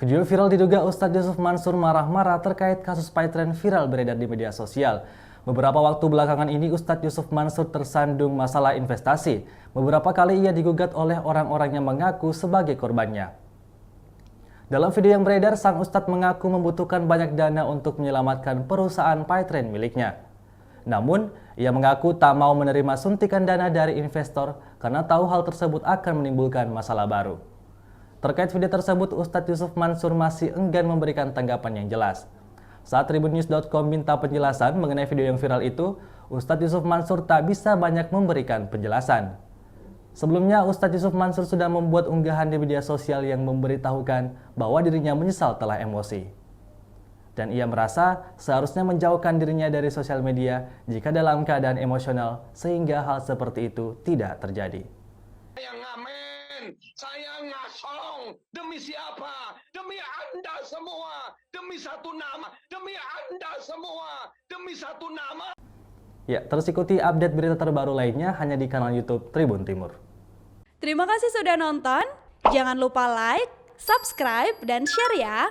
Video viral diduga Ustadz Yusuf Mansur marah-marah terkait kasus PayTrend viral beredar di media sosial. Beberapa waktu belakangan ini Ustadz Yusuf Mansur tersandung masalah investasi. Beberapa kali ia digugat oleh orang-orang yang mengaku sebagai korbannya. Dalam video yang beredar, sang Ustadz mengaku membutuhkan banyak dana untuk menyelamatkan perusahaan PayTrend miliknya. Namun, ia mengaku tak mau menerima suntikan dana dari investor karena tahu hal tersebut akan menimbulkan masalah baru. Terkait video tersebut, Ustadz Yusuf Mansur masih enggan memberikan tanggapan yang jelas. Saat tribunnews.com minta penjelasan mengenai video yang viral itu, Ustadz Yusuf Mansur tak bisa banyak memberikan penjelasan. Sebelumnya, Ustadz Yusuf Mansur sudah membuat unggahan di media sosial yang memberitahukan bahwa dirinya menyesal telah emosi. Dan ia merasa seharusnya menjauhkan dirinya dari sosial media jika dalam keadaan emosional sehingga hal seperti itu tidak terjadi. Saya ngasong demi siapa? Demi Anda semua, demi satu nama, demi Anda semua, demi satu nama. Ya, terus ikuti update berita terbaru lainnya hanya di kanal YouTube Tribun Timur. Terima kasih sudah nonton. Jangan lupa like, subscribe, dan share ya.